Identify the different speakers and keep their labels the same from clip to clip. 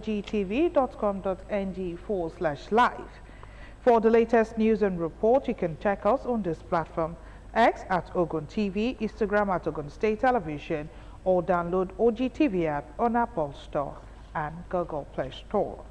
Speaker 1: ogtv.com.ng/live. For the latest news and report, you can check us on this platform: X at Ogun TV, Instagram at Ogun State Television, or download Ogtv app on Apple Store and Google Play Store.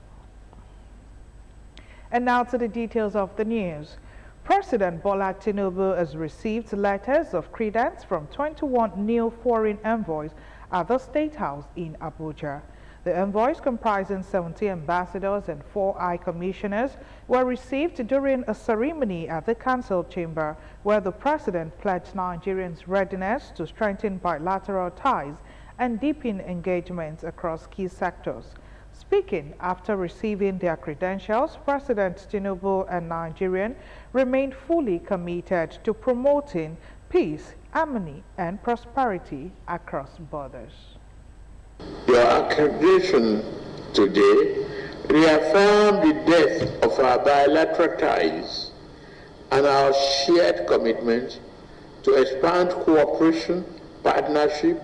Speaker 1: And now to the details of the news. President Bola Tinubu has received letters of credence from 21 new foreign envoys at the State House in Abuja. The envoys, comprising 70 ambassadors and 4 high commissioners, were received during a ceremony at the Council Chamber, where the President pledged Nigerians' readiness to strengthen bilateral ties and deepen engagement across key sectors. Speaking after receiving their credentials, President Tinubu and Nigerian remained fully committed to promoting peace, harmony, and prosperity across borders.
Speaker 2: Your accreditation today reaffirmed the depth of our bilateral ties and our shared commitment to expand cooperation, partnership,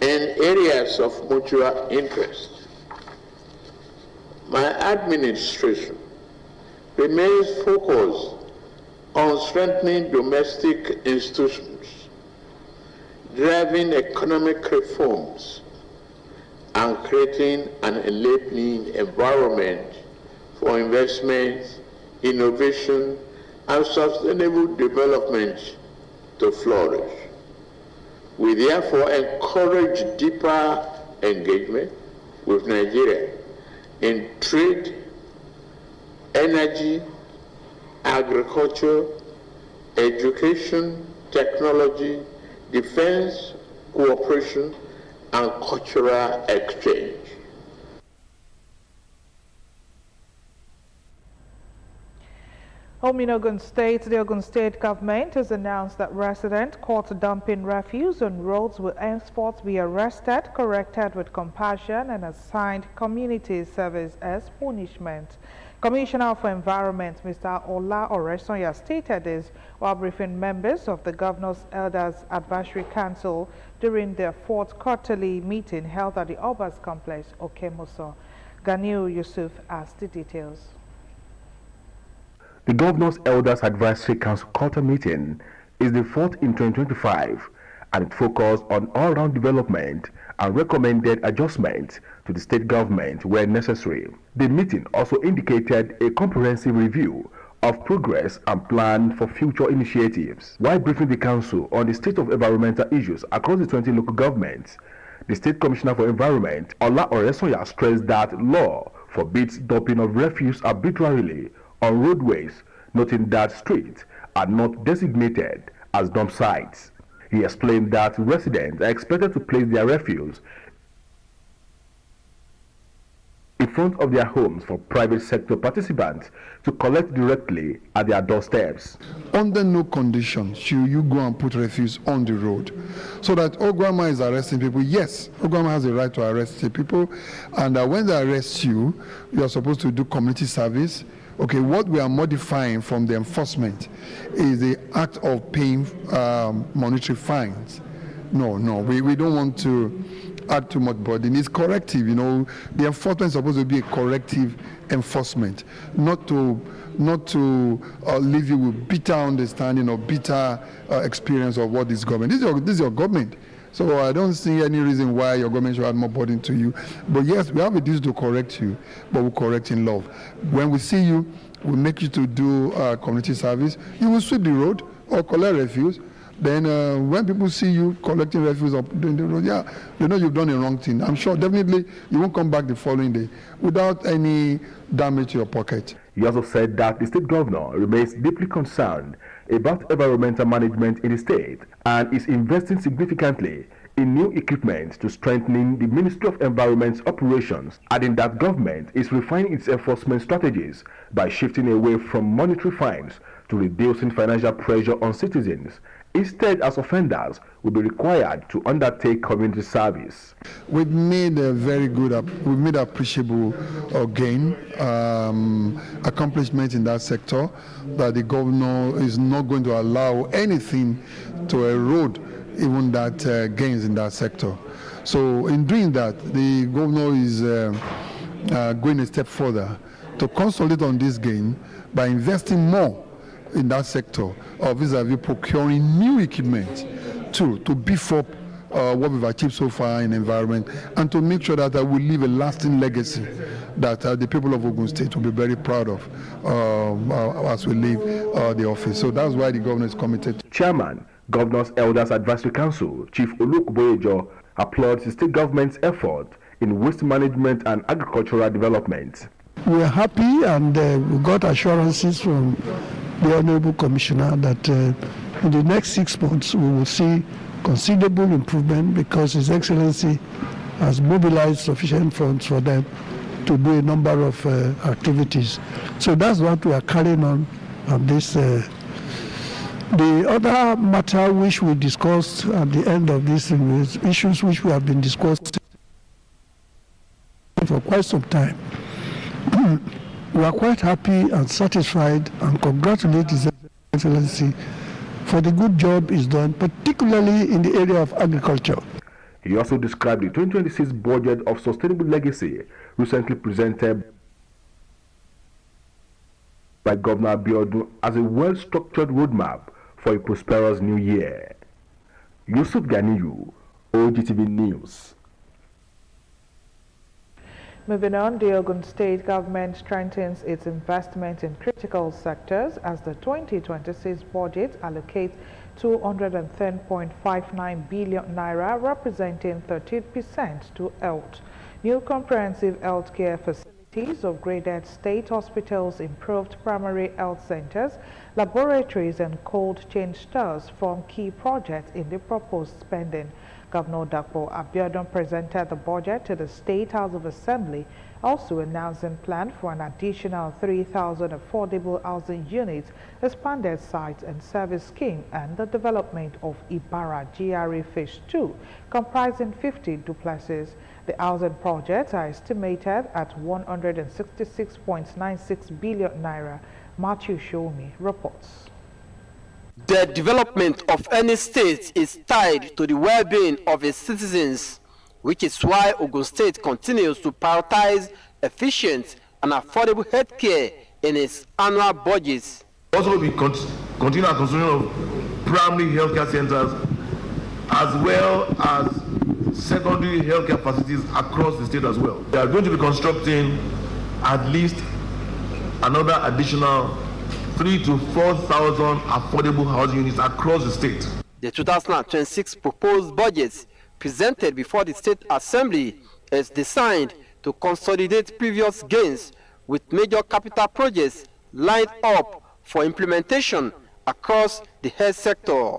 Speaker 2: in areas of mutual interest. My administration remains focused on strengthening domestic institutions, driving economic reforms, and creating an enabling environment for investment, innovation, and sustainable development to flourish. We therefore encourage deeper engagement with Nigeria in trade, energy, agriculture, education, technology, defense, cooperation, and cultural exchange.
Speaker 1: Home in Ogun State, the Ogun State government has announced that residents caught dumping refuse on roads will henceforth be arrested, corrected with compassion, and assigned community service as punishment. Commissioner for Environment, Mr. Ola Oresonya, stated this while briefing members of the Governor's Elders Advisory Council during their 4th quarterly meeting held at the Obas Complex, Okemoso. Ganiu Yusuf has the details.
Speaker 3: The Governor's Elders Advisory Council quarter meeting is the 4th in 2025, and it focused on all-round development and recommended adjustments to the state government where necessary. The meeting also indicated a comprehensive review of progress and plan for future initiatives. While briefing the council on the state of environmental issues across the 20 local governments, the State Commissioner for Environment, Ola Oresonya, stressed that law forbids dumping of refuse arbitrarily on roadways, noting that streets are not designated as dump sites. He explained that residents are expected to place their refuse in front of their homes for private sector participants to collect directly at their doorsteps.
Speaker 4: Under no condition should you go and put refuse on the road. So that Ogwama is arresting people. Yes, Ogwama has the right to arrest the people, and when they arrest you, you are supposed to do community service. Okay, what we are modifying from the enforcement is the act of paying monetary fines. No, we don't want to add too much burden. It's corrective, you know. The enforcement is supposed to be a corrective enforcement, not to leave you with bitter understanding or bitter experience of what is government. This is your government. So I don't see any reason why your government should add more burden to you. But yes, we have a duty to correct you, but we correct in love. When we see you, we make you to do community service. You will sweep the road or collect refuse. Then when people see you collecting refuse or doing the road, yeah, they know you've done a wrong thing. I'm sure definitely you won't come back the following day without any damage to your pocket.
Speaker 3: He also said that the state governor remains deeply concerned about environmental management in the state and is investing significantly in new equipment to strengthening the Ministry of Environment's operations, adding that government is refining its enforcement strategies by shifting away from monetary fines to reducing financial pressure on citizens. Instead, as offenders will be required to undertake community service.
Speaker 4: We've made a very good, we've made appreciable gain, accomplishment in that sector, that the governor is not going to allow anything to erode even that gains in that sector. So in doing that, the governor is going a step further to consolidate on this gain by investing more in that sector, vis-a-vis procuring new equipment to beef up what we've achieved so far in environment, and to make sure that we leave a lasting legacy that the people of Ogun State will be very proud of as we leave the office. So that's why the governor is committed.
Speaker 3: Chairman, Governor's Elders Advisory Council, Chief Olukuboyejo, applauds the state government's effort in waste management and agricultural development.
Speaker 5: We are happy, and we got assurances from the Honorable Commissioner that in the next 6 months we will see considerable improvement, because His Excellency has mobilized sufficient funds for them to do a number of activities. So that's what we are carrying on this. The other matter which we discussed at the end of this is issues which we have been discussing for quite some time. We are quite happy and satisfied and congratulate His Excellency for the good job is done, particularly in the area of agriculture.
Speaker 3: He also described the 2026 budget of sustainable legacy recently presented by Governor Abiodun as a well-structured roadmap for a prosperous new year. Yusuf Ganiyu, Ogtv News.
Speaker 1: Moving on, the Ogun State government strengthens its investment in critical sectors as the 2026 budget allocates 210.59 billion naira, representing 13% to health. New comprehensive healthcare facilities, upgraded state hospitals, improved primary health centers, laboratories and cold chain stores form key projects in the proposed spending. Governor Dapo Abiodun presented the budget to the State House of Assembly, also announcing plan for an additional 3,000 affordable housing units, expanded sites and service scheme, and the development of Ibarra GRA Phase 2, comprising 50 duplexes. The housing projects are estimated at 166.96 billion naira. Matthew Shomi reports.
Speaker 6: The development of any state is tied to the well-being of its citizens, which is why Ogun State continues to prioritize efficient and affordable health care in its annual budgets.
Speaker 7: Also, we continue our construction of primary healthcare centers as well as secondary healthcare facilities across the state as well. We are going to be constructing at least another additional 3,000 to 4,000 affordable housing units across the state.
Speaker 6: The 2026 proposed budget presented before the State Assembly is designed to consolidate previous gains with major capital projects lined up for implementation across the health sector.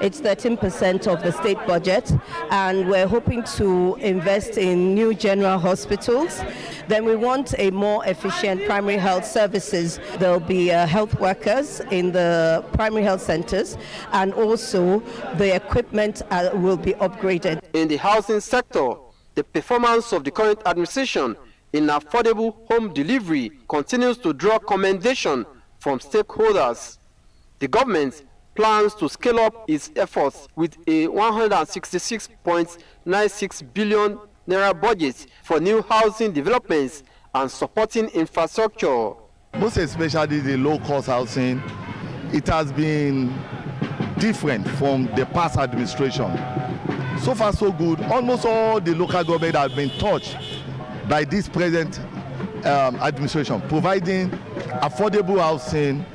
Speaker 8: It's 13% of the state budget, and we're hoping to invest in new general hospitals. Then we want a more efficient primary health services. There'll be health workers in the primary health centers, and also the equipment will be upgraded.
Speaker 6: In the housing sector, the performance of the current administration in affordable home delivery continues to draw commendation from stakeholders. The government plans to scale up its efforts with a 166.96 billion naira budget for new housing developments and supporting infrastructure.
Speaker 9: Most especially the low-cost housing, it has been different from the past administration. So far so good. Almost all the local government have been touched by this present administration, providing affordable housing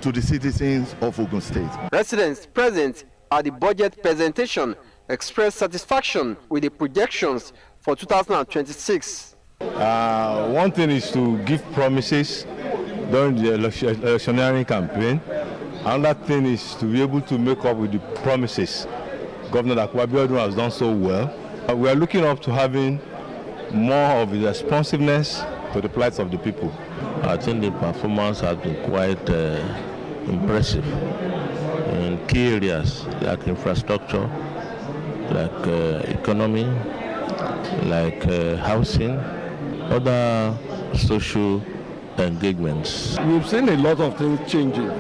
Speaker 9: to the citizens of Ogun State.
Speaker 6: Residents present at the budget presentation expressed satisfaction with the projections for 2026.
Speaker 10: One thing is to give promises during the electioneering campaign. Another thing is to be able to make up with the promises. Governor Abiodun has done so well. We are looking up to having more of the responsiveness to the plights of the people.
Speaker 11: I think the performance has been quite impressive in key areas like infrastructure, like economy, like housing, other social engagements.
Speaker 12: We've seen a lot of things changing.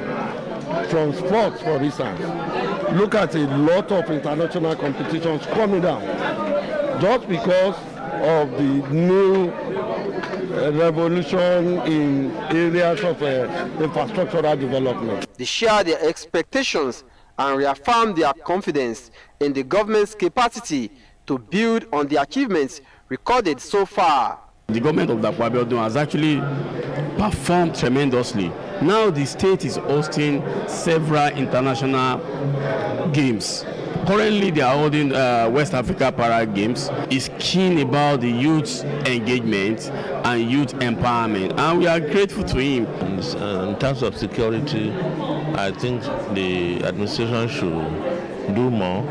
Speaker 12: From sports, for instance, look at a lot of international competitions coming down. just because of the new revolution in areas of infrastructural development.
Speaker 6: They share their expectations and reaffirm their confidence in the government's capacity to build on the achievements recorded so far.
Speaker 13: The government of Dapo Abiodun has actually performed tremendously. Now the state is hosting several international games. Currently they are holding West Africa Para Games. Is keen about the youth engagement and youth empowerment, and we are grateful to him.
Speaker 11: In terms of security, I think the administration should do more,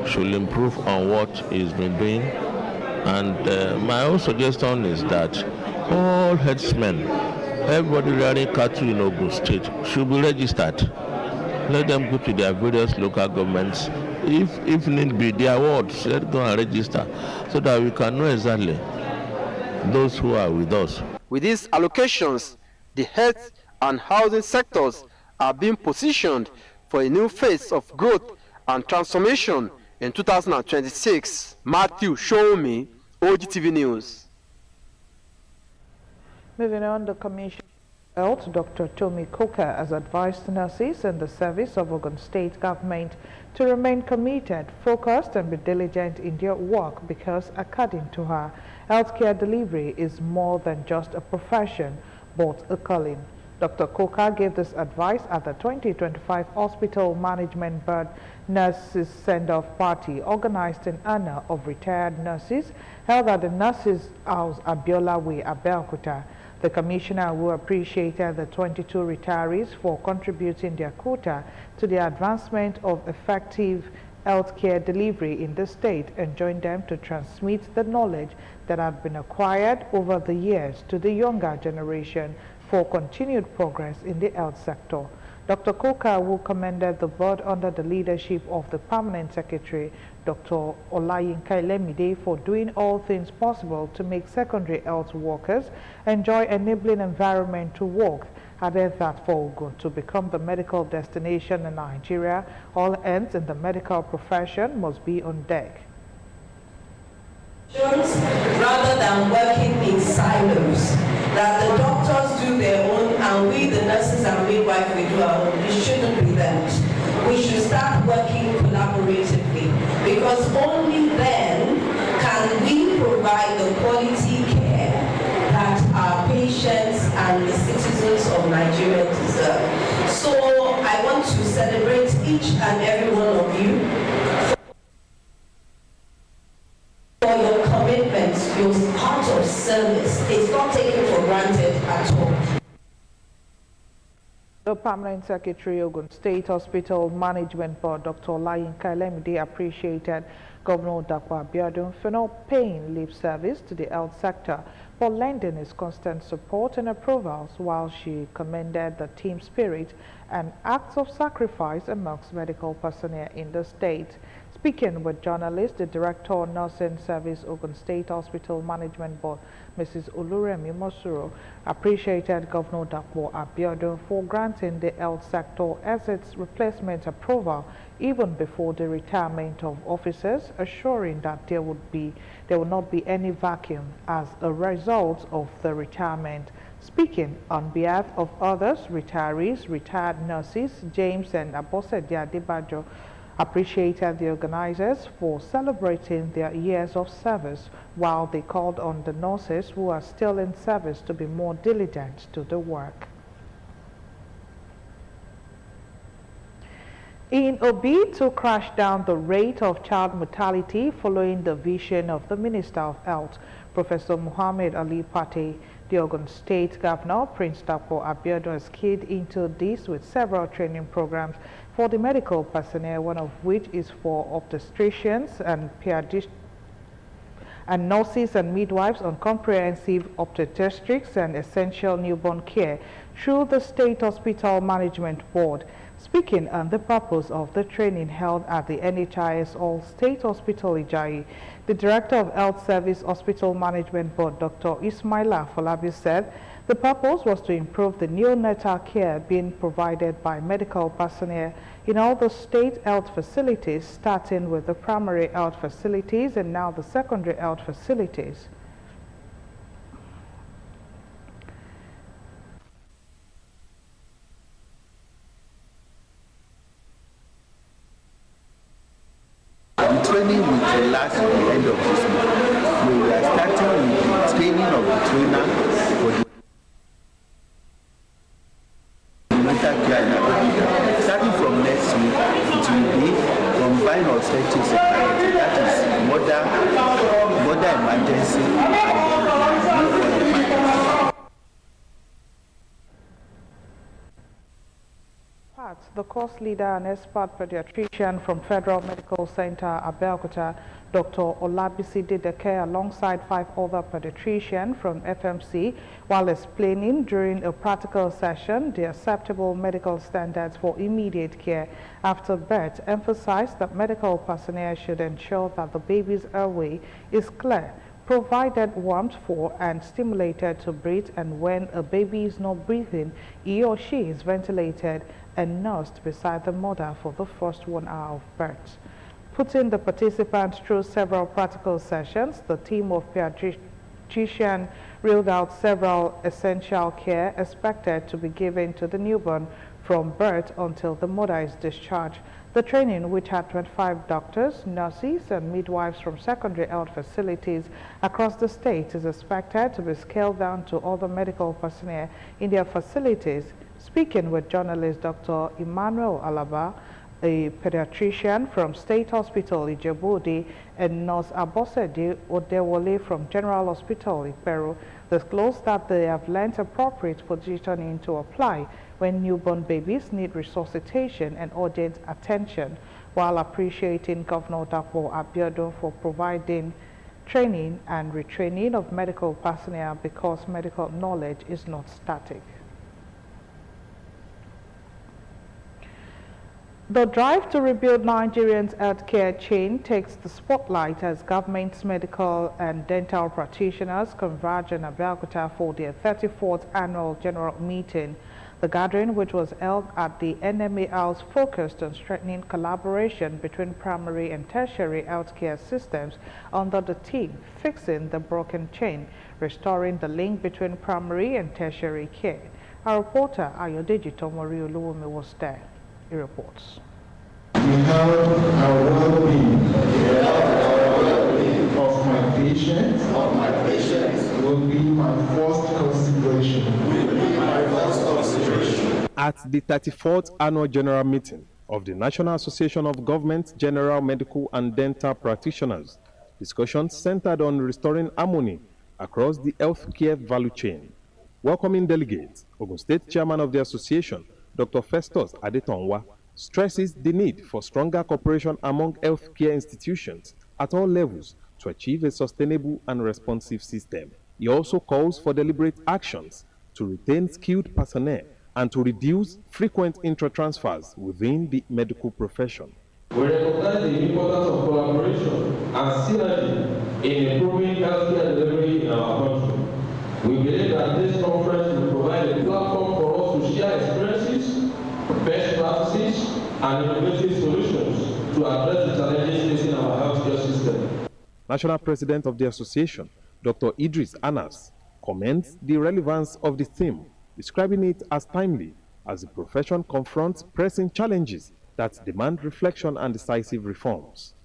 Speaker 11: should improve on what it's been doing. And my own suggestion is that all herdsmen, everybody rearing cattle in Ogun State, should be registered. Let them go to their various local governments. If need be, their wards, let's go and register so that we can know exactly those who are with us.
Speaker 6: With these allocations, the health and housing sectors are being positioned for a new phase of growth and transformation in 2026. Matthew Show-Me, Ogtv News.
Speaker 1: Moving on, the Commission of Health, Dr. Tomi Coker, has advised nurses in the service of Ogun State government to remain committed, focused, and be diligent in their work because, according to her, healthcare delivery is more than just a profession, but a calling. Dr. Coker gave this advice at the 2025 Hospital Management Board Nurses Send-Off Party organized in honor of retired nurses held at the Nurses House, Abiola Way, Abeokuta. The commissioner, who appreciated the 22 retirees for contributing their quota to the advancement of effective healthcare delivery in the state, enjoined them to transmit the knowledge that had been acquired over the years to the younger generation for continued progress in the health sector. Dr. Coker, who commended the board under the leadership of the permanent secretary, Dr. Olayinka Ilemide, for doing all things possible to make secondary health workers enjoy enabling environment to work, added that for Ogun to become the medical destination in Nigeria, all hands in the medical profession must be on deck.
Speaker 14: Rather than working in silos, that the doctors do their own and we, the nurses and midwives, we do our own. It shouldn't be that. We should start working collaboratively, because only then can we provide the quality care that our patients and the citizens of Nigeria deserve. So I want to celebrate each and every one of you for your commitment, your heart of service. It's not taken for granted at all.
Speaker 1: The Permanent Secretary, Ogun State Hospital Management Board, Dr. Olayinka Ilemide, appreciated Governor Dapo Abiodun for not paying lip service to the health sector, but lending his constant support and approvals, while she commended the team spirit and acts of sacrifice amongst medical personnel in the state. Speaking with journalists, the Director of Nursing Service, Ogun State Hospital Management Board, Mrs. Oluremi Mosuro, appreciated Governor Dapo Abiodun for granting the health sector as its replacement approval even before the retirement of officers, assuring that there will not be any vacuum as a result of the retirement. Speaking on behalf of others, retirees, retired nurses, James and Abosede Adebajo appreciated the organizers for celebrating their years of service, while they called on the nurses who are still in service to be more diligent to the work. In a bid to crash down the rate of child mortality following the vision of the Minister of Health, Professor Muhammad Ali Pate, the Ogun State Governor, Prince Dapo Abiodun, has keyed into this with several training programs for the medical personnel, one of which is for obstetricians and pediatricians and nurses and midwives on comprehensive obstetrics and essential newborn care through the State Hospital Management Board. Speaking on the purpose of the training held at the NHIS All State Hospital Ijayi, the Director of Health Service Hospital Management Board, Dr. Ismaila Folabi, said the purpose was to improve the neonatal care being provided by medical personnel in all the state health facilities, starting with the primary health facilities and now the secondary health facilities.
Speaker 15: The training will last at the end of this month. We are starting with the training of the trainer for the mental care in Abuja. Starting from next week, it will be combined obstetrics and gynecology. That is mother emergency and newborn emergency.
Speaker 1: The course leader and expert pediatrician from Federal Medical Center, Abeokuta, Dr. Olabisi Dideke, alongside 5 other pediatricians from FMC, while explaining during a practical session the acceptable medical standards for immediate care after birth, emphasized that medical personnel should ensure that the baby's airway is clear, provided warmth for and stimulated to breathe, and when a baby is not breathing, he or she is ventilated and nursed beside the mother for the first 1 hour of birth. Putting the participants through several practical sessions, the team of pediatricians reeled out several essential care expected to be given to the newborn from birth until the mother is discharged. The training, which had 25 doctors, nurses, and midwives from secondary health facilities across the state, is expected to be scaled down to other medical personnel in their facilities. Speaking with journalist Dr. Emmanuel Alaba, a pediatrician from State Hospital Ijebu-Ode, and Nurse Abosede Odewole from General Hospital Iperu, disclosed that they have learnt appropriate positioning to apply when newborn babies need resuscitation and urgent attention, while appreciating Governor Dapo Abiodun for providing training and retraining of medical personnel because medical knowledge is not static. The drive to rebuild Nigeria's healthcare chain takes the spotlight as government's medical and dental practitioners converge in Abeokuta for their 34th annual general meeting. The gathering, which was held at the NMA House, focused on strengthening collaboration between primary and tertiary healthcare systems under the theme Fixing the Broken Chain, Restoring the Link Between Primary and Tertiary Care. Our reporter Ayodeji Tomori Oluwumi was there. He reports.
Speaker 16: We have our well-being of my patients. Will be my first consideration.
Speaker 17: At the 34th Annual General Meeting of the National Association of Government General Medical and Dental Practitioners, discussions centered on restoring harmony across the healthcare value chain. Welcoming delegates, Ogun State Chairman of the Association, Dr. Festus Adetonwa, stresses the need for stronger cooperation among healthcare institutions at all levels to achieve a sustainable and responsive system. He also calls for deliberate actions to retain skilled personnel and to reduce frequent intra-transfers within the medical profession.
Speaker 16: We recognize the importance of collaboration and synergy in improving healthcare delivery in our country. We believe that this conference will provide a platform for us to share experiences, best practices, and innovative solutions to address the challenges facing our healthcare system.
Speaker 17: National President of the Association, Dr. Idris Anas, commends the relevance of the theme, describing it as timely as the profession confronts pressing challenges that demand reflection and decisive reforms.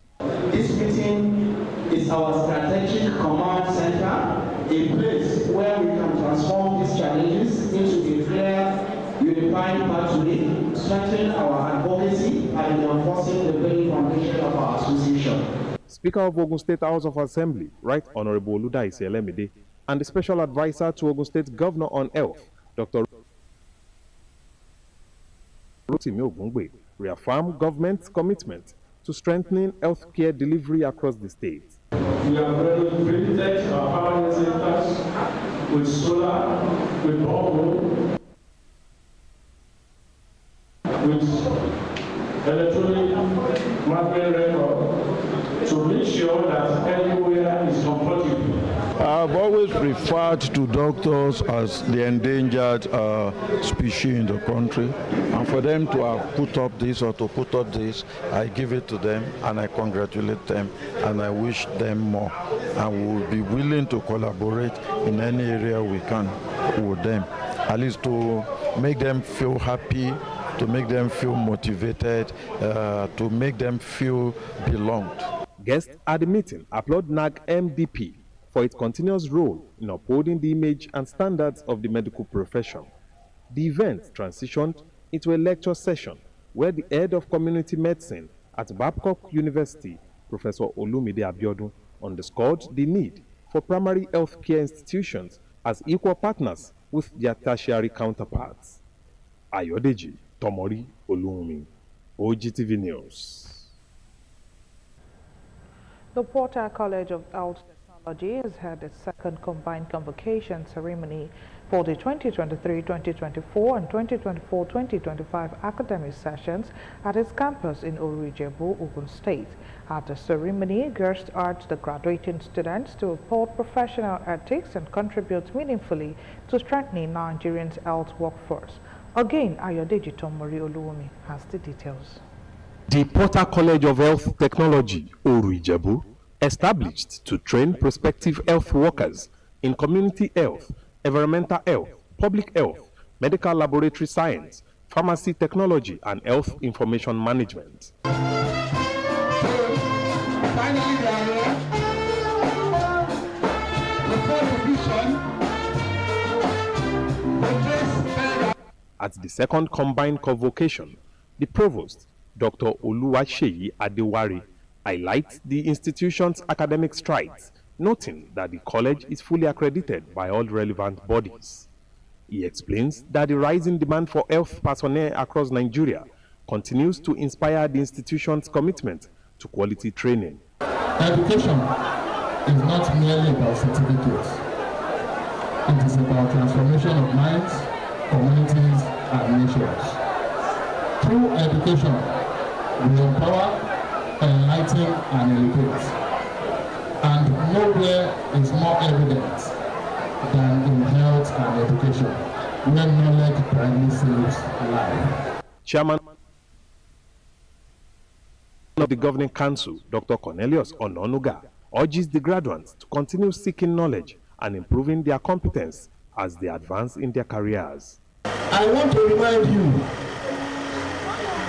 Speaker 16: This meeting is our strategic command center, a place where we can transform these challenges into a clear, unified pathway, strengthen our advocacy, and enforcing the very foundation of our association.
Speaker 17: Speaker of Ogun State House of Assembly, Right Honorable Ludaisi Elemide, and the Special Advisor to Ogun State Governor on Health, Dr. Rotimi Ogungbe, reaffirmed government's commitment to strengthening healthcare delivery across the state.
Speaker 16: We are very privileged our power centers with solar, with borehole, with
Speaker 12: always referred to doctors as the endangered species in the country, and for them to have put up this or to put up this, I give it to them and I congratulate them and I wish them more, and we will be willing to collaborate in any area we can with them, at least to make them feel happy, to make them feel motivated, to make them feel belonged.
Speaker 17: Guests at the meeting applaud NAG MDP for its continuous role in upholding the image and standards of the medical profession. The event transitioned into a lecture session where the head of community medicine at Babcock University, Professor Olumide Abiodun, underscored the need for primary health care institutions as equal partners with their tertiary counterparts. Ayodeji Tomori Olumi, Ogtv News.
Speaker 1: The Porter College of Health Technology has had its second combined convocation ceremony for the 2023-2024 and 2024-2025 academic sessions at its campus in Oru-Ijebu, Ogun State. At the ceremony, guests urged the graduating students to uphold professional ethics and contribute meaningfully to strengthening Nigerians' health workforce. Again, Ayodeji Tomori Oluwumi has the details.
Speaker 17: The Porter College of Health Technology, Oru-Ijebu, established to train prospective health workers in community health, environmental health, public health, medical laboratory science, pharmacy technology, and health information management. At the second combined convocation, the provost, Dr. Oluwaseyi Adewari, highlights the institution's academic strides, noting that the college is fully accredited by all relevant bodies. He explains that the rising demand for health personnel across Nigeria continues to inspire the institution's commitment to quality training.
Speaker 18: Education is not merely about certificates. It is about transformation of minds, communities, and nations. Through education, we empower, enlighten, and elevate. And nowhere is more evident than in health and education, where knowledge brightly saves life.
Speaker 17: Chairman of the Governing Council, Dr. Cornelius Ononuga, urges the graduates to continue seeking knowledge and improving their competence as they advance in their careers.
Speaker 18: I want to remind you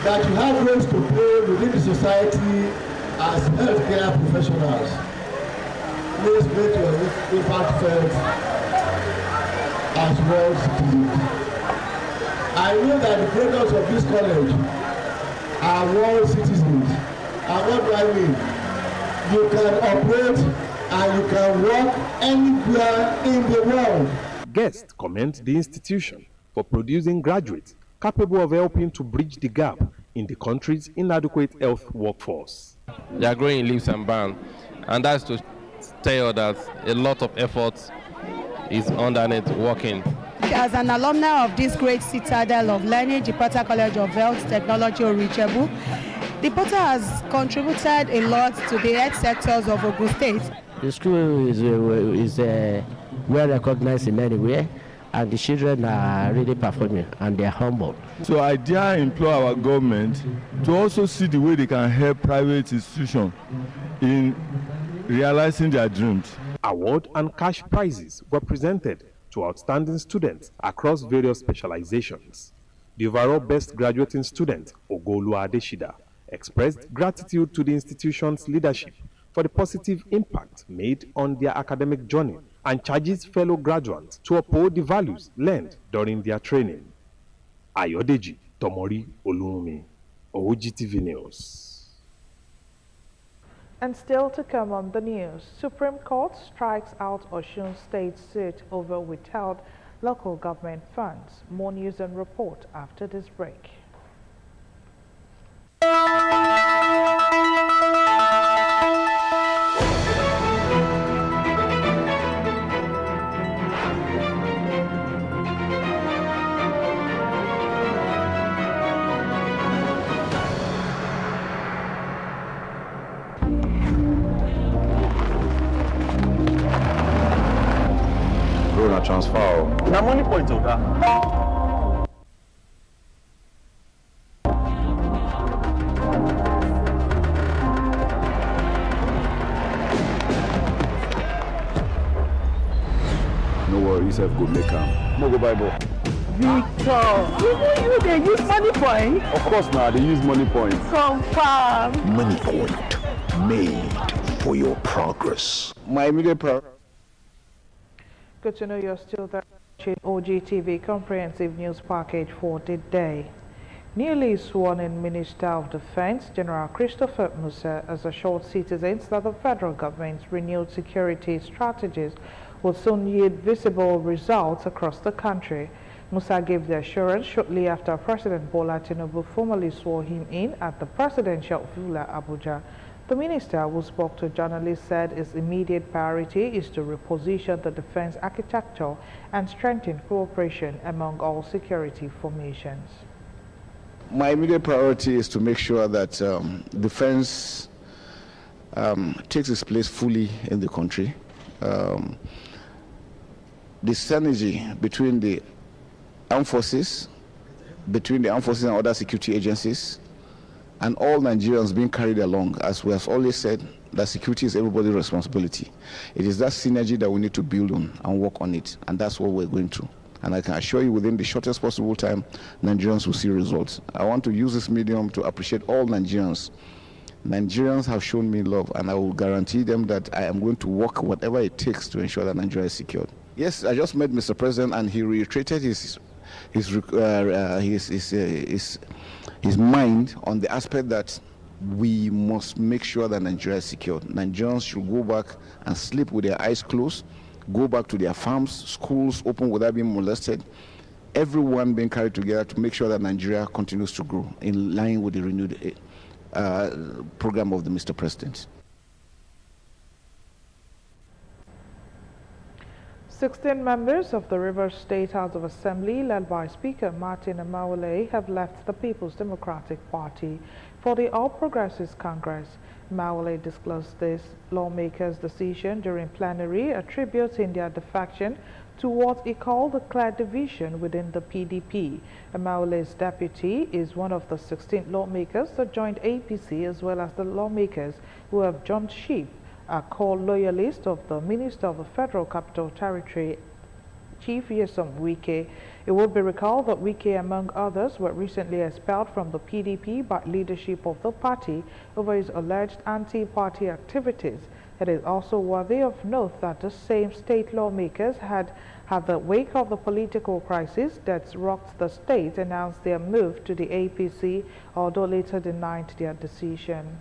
Speaker 18: that you have roles to play within the society as healthcare professionals. Please make your impact felt as well citizens. I know that the products of this college are world citizens. And what do I mean? You can operate and you can work anywhere in the world.
Speaker 17: Guests commend the institution for producing graduates capable of helping to bridge the gap in the country's inadequate health workforce.
Speaker 19: They are growing in leaps and bounds, and that's to tell you that a lot of effort is underneath working.
Speaker 20: As an alumni of this great citadel of learning, the Porter College of Health Technology, Oru-Ijebu, the Porter has contributed a lot to the health sectors of Ogun State.
Speaker 21: The school is well recognized in anywhere, and the children are really performing and they are humble.
Speaker 12: So I dare implore our government to also see the way they can help private institutions in realizing their dreams.
Speaker 17: Award and cash prizes were presented to outstanding students across various specializations. The overall best graduating student, Ogolua Adeshida, expressed gratitude to the institution's leadership for the positive impact made on their academic journey and charges fellow graduates to uphold the values learned during their training. Ayodeji Tomori Olumi, Ogtv News.
Speaker 1: And still to come on the news, Supreme Court strikes out Osun State suit over withheld local government funds. More news and report after this break.
Speaker 2: Bro, na transfer.
Speaker 22: Na money point, Oga.
Speaker 2: No worry, yourself go make am. No go buy ball.
Speaker 22: Victor, you they use money point?
Speaker 2: Of course now, they use money points.
Speaker 22: Confirm.
Speaker 23: Money point, made for your progress.
Speaker 2: My immediate priority.
Speaker 1: Good to know you're still there watching Ogtv comprehensive news package for the day. Newly sworn-in Minister of Defense, General Christopher Musa, has assured citizens that the federal government's renewed security strategies will soon yield visible results across the country. Musa gave the assurance shortly after President Bola Tinubu formally swore him in at the presidential villa, Abuja. The minister, who spoke to journalists, said his immediate priority is to reposition the defense architecture and strengthen cooperation among all security formations.
Speaker 2: My immediate priority is to make sure that defense takes its place fully in the country. The synergy between the armed forces, and other security agencies, and all Nigerians being carried along, as we have always said, that security is everybody's responsibility. It is that synergy that we need to build on and work on it, and that's what we're going to. And I can assure you, within the shortest possible time, Nigerians will see results. I want to use this medium to appreciate all Nigerians. Nigerians have shown me love, and I will guarantee them that I am going to work whatever it takes to ensure that Nigeria is secured. Yes, I just met Mr. President, and he reiterated his mind on the aspect that we must make sure that Nigeria is secured. Nigerians should go back and sleep with their eyes closed, go back to their farms, schools open without being molested, everyone being carried together to make sure that Nigeria continues to grow in line with the renewed program of the Mr. President.
Speaker 1: 16 members of the Rivers State House of Assembly, led by Speaker Martin Amawale, have left the People's Democratic Party for the All Progressives Congress. Amawale disclosed this lawmakers' decision during plenary, attributing their defection to what he called a clear division within the PDP. Amawale's deputy is one of the 16 lawmakers that joined APC, as well as the lawmakers who have jumped ship, are called loyalists of the Minister of the Federal Capital Territory, Chief Nyesom Wike. It would be recalled that Wike, among others, were recently expelled from the PDP by leadership of the party over his alleged anti-party activities. It is also worthy of note that the same state lawmakers had the wake of the political crisis that rocked the state, announced their move to the APC, although later denied their decision.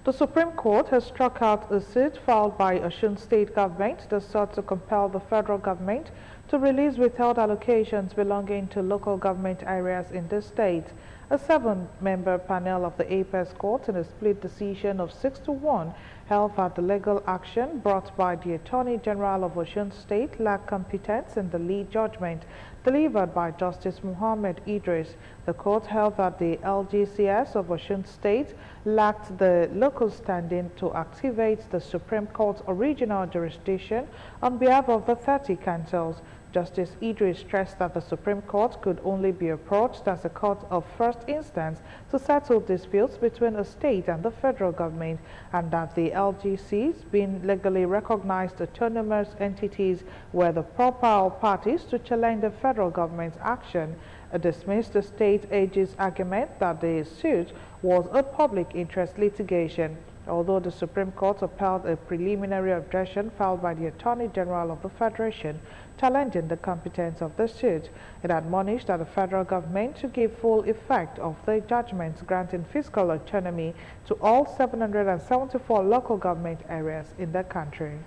Speaker 1: The Supreme Court has struck out a suit filed by Osun State government that sought to compel the federal government to release withheld allocations belonging to local government areas in the state. A 7-member panel of the Apex Court, in a split decision of 6-1, held that the legal action brought by the Attorney General of Osun State lacked competence in the lead judgment delivered by Justice Muhammad Idris. The court held that the LGCS of Osun State lacked the local standing to activate the Supreme Court's original jurisdiction on behalf of the 30 councils. Justice Idris stressed that the Supreme Court could only be approached as a court of first instance to settle disputes between a state and the federal government, and that the LGCs, being legally recognized autonomous entities, were the proper parties to challenge the federal government's action. Dismissed the state AG's argument that the suit was a public interest litigation. Although the Supreme Court upheld a preliminary objection filed by the Attorney General of the Federation challenging the competence of the suit, it admonished that the federal government to give full effect of the judgments granting fiscal autonomy to all 774 local government areas in the country.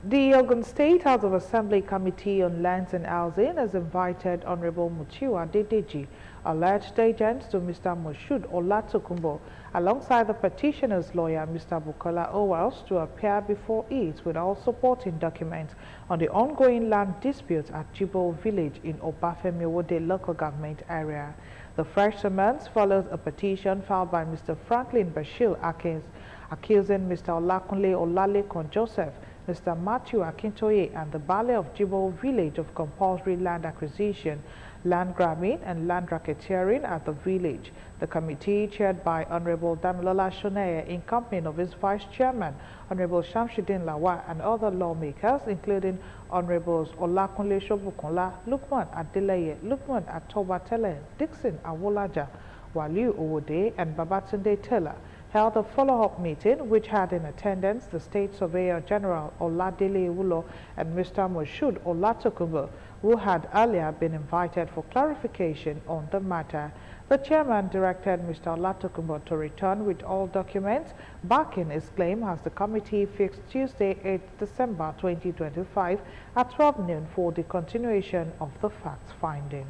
Speaker 1: The Ogun State House of Assembly Committee on Lands and Housing has invited Honorable Muchiwa Dedeji, alleged agent to Mr. Moshood Olatokunbo, alongside the petitioner's lawyer, Mr. Bukola Owels, to appear before it with all supporting documents on the ongoing land dispute at Jibo Village in Obafemiwode local government area. The fresh summons follows a petition filed by Mr. Franklin Bashir Akins accusing Mr. Olakunle Olalekon Joseph, Mr. Matthew Akintoye, and the Baale of Jibo village of compulsory land acquisition, land grabbing, and land racketeering at the village. The committee, chaired by Honorable Damilola Shoneye, in company of his vice chairman, Honorable Shamsuddin Lawa, and other lawmakers, including Honorables Olakunle Shobukunla, Lukman Adeleye, Lukman Atobatele, Dixon Awolaja, Waliu Owode, and Babatunde Taylor, held a follow-up meeting which had in attendance the State Surveyor General Oladele Ulo and Mr. Moshood Olatokunbo, who had earlier been invited for clarification on the matter. The chairman directed Mr. Olatokunbo to return with all documents backing his claim as the committee fixed Tuesday, 8 December 2025 at 12 noon for the continuation of the fact-finding.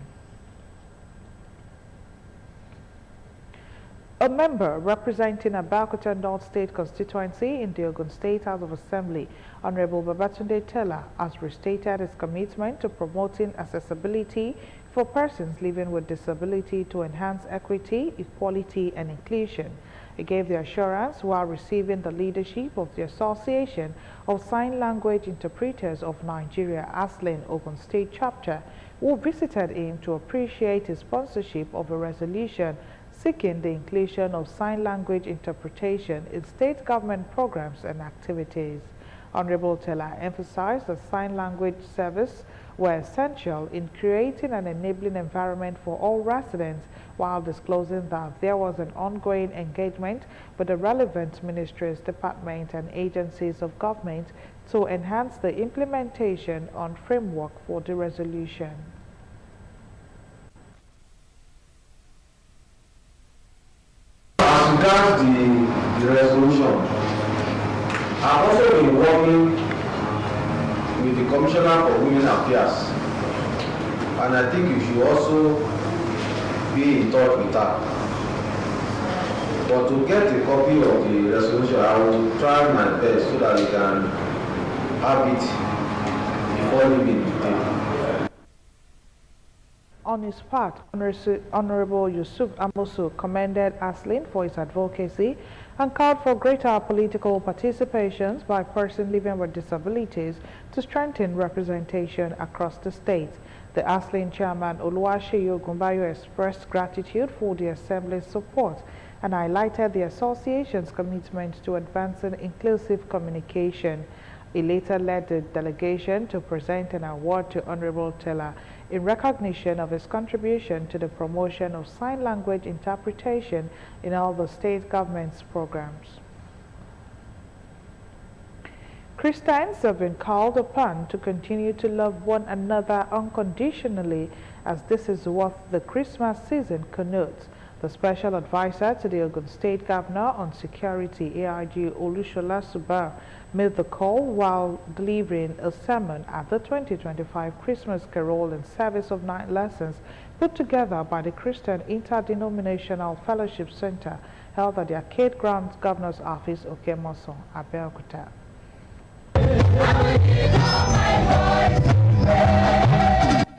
Speaker 1: A member representing Abeokuta North State constituency in the Ogun State House of Assembly, Honorable Babatunde Taylor, has restated his commitment to promoting accessibility for persons living with disability to enhance equity, equality, and inclusion. He gave the assurance while receiving the leadership of the Association of Sign Language Interpreters of Nigeria, ASLIN Ogun State Chapter, who visited him to appreciate his sponsorship of a resolution seeking the inclusion of sign language interpretation in state government programs and activities. Honorable Taylor emphasized that sign language service were essential in creating an enabling environment for all residents, while disclosing that there was an ongoing engagement with the relevant ministries, departments, and agencies of government to enhance the implementation on framework for the resolution.
Speaker 3: As regards the resolution, I've also been working with the Commissioner for Women Affairs, and I think you should also be in touch with her. But to get a copy of the resolution, I will try my best so that we can have it before leaving today.
Speaker 1: On his part, Honorable Yusuf Amosu commended ASLIN for its advocacy and called for greater political participations by persons living with disabilities to strengthen representation across the state. The ASLIN chairman Oluwaseyi Ogunbayo expressed gratitude for the Assembly's support and highlighted the association's commitment to advancing inclusive communication. He later led the delegation to present an award to Honorable Taylor in recognition of his contribution to the promotion of sign language interpretation in all the state government's programs. Christians have been called upon to continue to love one another unconditionally, as this is what the Christmas season connotes. The special advisor to the Ogun State Governor on Security, AIG Olushola Subar, made the call while delivering a sermon at the 2025 Christmas Carol and Service of Night Lessons put together by the Christian Interdenominational Fellowship Center held at the Arcade Grounds Governor's Office, Okemoson, Abeokuta.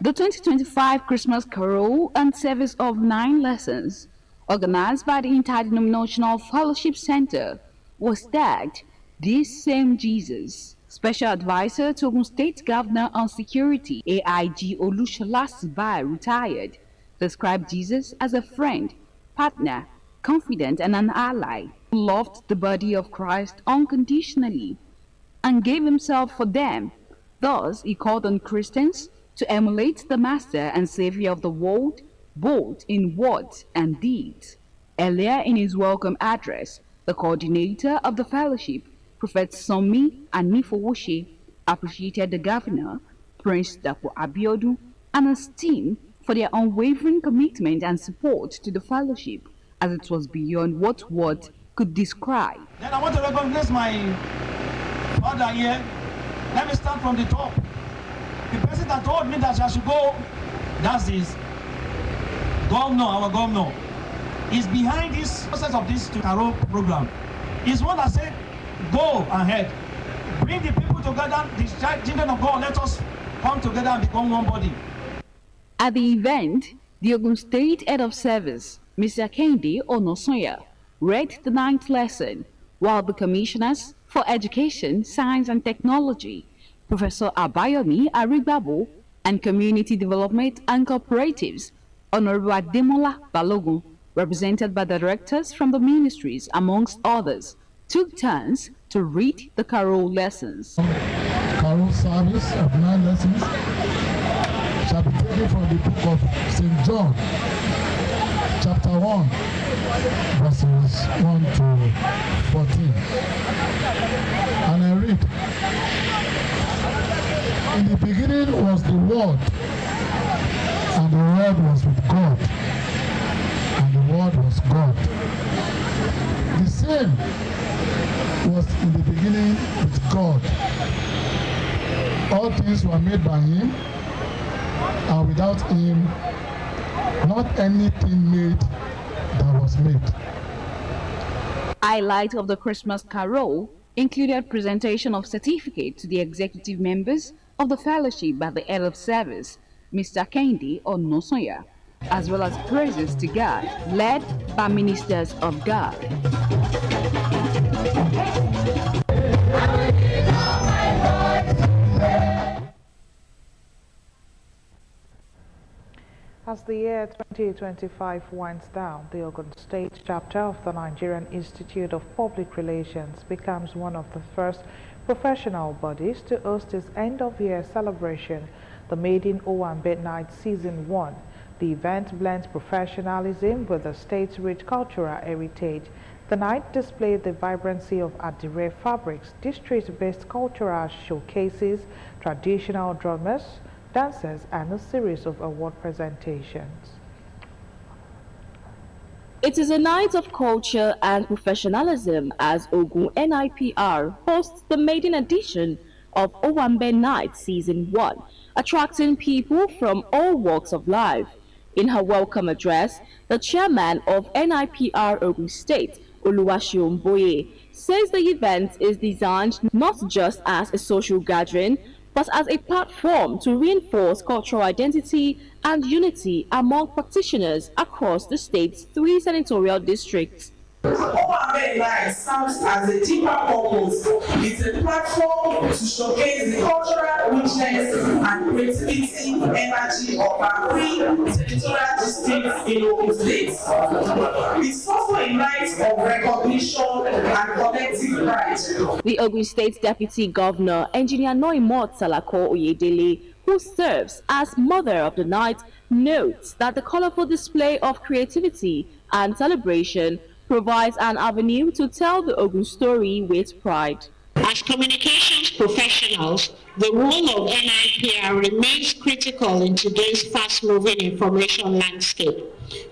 Speaker 4: The 2025 Christmas Carol and Service of 9 Lessons, organized by the Interdenominational Fellowship Center, was tagged "This Same Jesus." Special Advisor to Ogun State Governor on Security, AIG Olushola Subai, retired, described Jesus as a friend, partner, confidant, and an ally who loved the body of Christ unconditionally and gave himself for them. Thus, he called on Christians to emulate the Master and Savior of the world, both in words and deeds. Earlier in his welcome address, the coordinator of the fellowship, Prophet Somi Anifowoshi, appreciated the governor, Prince Dapo Abiodun, and his team for their unwavering commitment and support to the fellowship, as it was beyond what words could describe.
Speaker 5: Then I want to recognize my father here. Let me start from the top. The person that told me that I should go, that's his governor, our governor. He's behind this process of this Carol program. He's one that said, go ahead, bring the people together, the children of God, let us come together and become one body.
Speaker 4: At the event, the Ogun State Head of Service, Mr. Kendi Onosoya, read the 9th lesson, while the commissioners for Education, Science and Technology, Professor Abayomi Arigbabo, and Community Development and Cooperatives, Honorable Ademola Balogun, represented by the directors from the ministries, amongst others, took turns to read the carol lessons.
Speaker 18: Carol service of 9 lessons shall be taken from the book of St. John, chapter 1, verses 1 to 14. And I read, in the beginning was the Word, and the Word was with God, and the Word was God. The same was in the beginning with God. All things were made by Him, and without Him, not anything made that was made.
Speaker 4: Highlight of the Christmas carol included presentation of certificate to the executive members of the fellowship by the head of service, Mr. Kendi Onosoya, as well as praises to God, led by ministers of God.
Speaker 1: As the year 2025 winds down, the Ogun State chapter of the Nigerian Institute of Public Relations becomes one of the first professional bodies to host its end-of-year celebration, the Maiden Owambe Night Season 1. The event blends professionalism with the state's rich cultural heritage. The night displayed the vibrancy of Adire fabrics, district-based cultural showcases, traditional drummers, dancers, and a series of award presentations.
Speaker 7: It is a night of culture and professionalism as Ogun NIPR hosts the maiden edition of Owambe Night Season 1, attracting people from all walks of life. In her welcome address, the chairman of NIPR Ogun State, Oluwaseun Boye, says the event is designed not just as a social gathering, but as a platform to reinforce cultural identity and unity among practitioners across the state's 3 senatorial districts.
Speaker 8: Owambe Night serves as a deeper purpose. It's a platform to showcase the cultural richness and creativity energy of our 3 senatorial districts in Ogun State. It's also a night of recognition and collective pride.
Speaker 7: The Ogun State Deputy Governor, Engineer Noimot Salako Oyedele, who serves as Mother of the Night, notes that the colorful display of creativity and celebration provides an avenue to tell the Ogun story with pride.
Speaker 9: As communications professionals, the role of NIPR remains critical in today's fast-moving information landscape.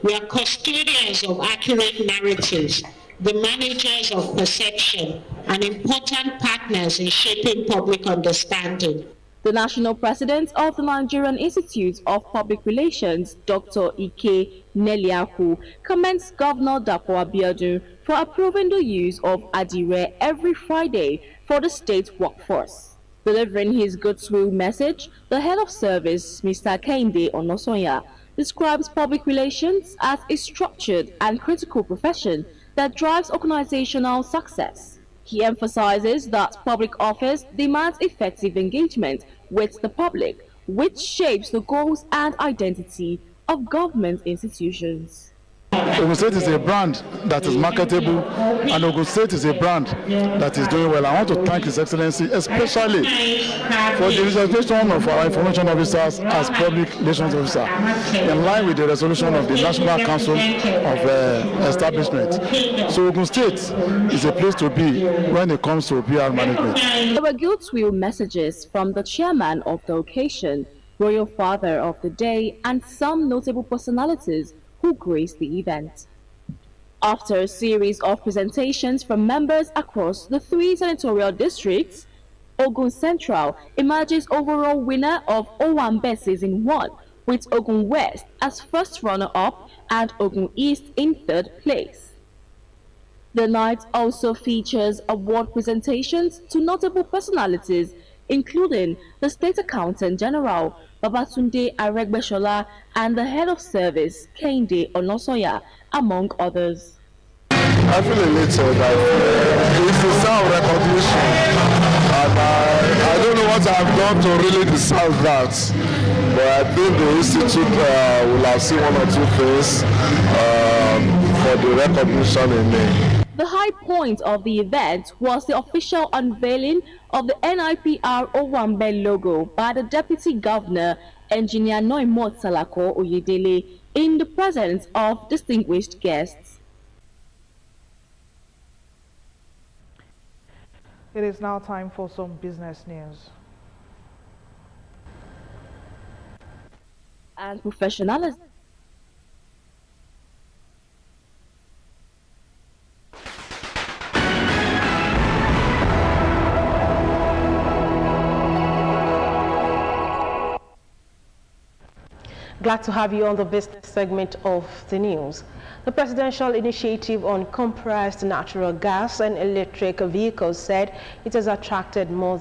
Speaker 9: We are custodians of accurate narratives, the managers of perception, and important partners in shaping public understanding.
Speaker 7: The national president of the Nigerian Institute of Public Relations, Dr. Ike Neliaku, commends Governor Dapo Abiodun for approving the use of Adire every Friday for the state workforce. Delivering his goodwill message, the head of service, Mr. Kendi Onosoya, describes public relations as a structured and critical profession that drives organizational success. He emphasizes that public office demands effective engagement with the public, which shapes the goals and identity of government institutions.
Speaker 24: Ogun State is a brand that is marketable, and Ogun State is a brand that is doing well. I want to thank His Excellency, especially for the registration of our information officers as public relations officer, in line with the resolution of the National Council of Establishment. So Ogun State is a place to be when it comes to PR management.
Speaker 7: There were goodwill messages from the chairman of the occasion, Royal Father of the Day, and some notable personalities who graced the event. After a series of presentations from members across the 3 senatorial districts, Ogun Central emerges overall winner of Owambe Season 1, with Ogun West as first runner-up and Ogun East in 3rd place. The night also features award presentations to notable personalities, including the State Accountant General, Babatunde Aregbeshola, and the Head of Service, Kendi Onosoya, among others.
Speaker 6: I feel elated. It's a sign of recognition, and I don't know what I've done to really deserve that. But I think the institute will have seen one or two things for the recognition in me.
Speaker 7: The high point of the event was the official unveiling of the NIPR Owambe logo by the Deputy Governor, Engineer Noimot Salako Oyedele, in the presence of distinguished guests.
Speaker 1: It is now time for some business news.
Speaker 7: And professionalism.
Speaker 10: Glad to have you on the business segment of the news. The presidential initiative on compressed natural gas and electric vehicles said it has attracted more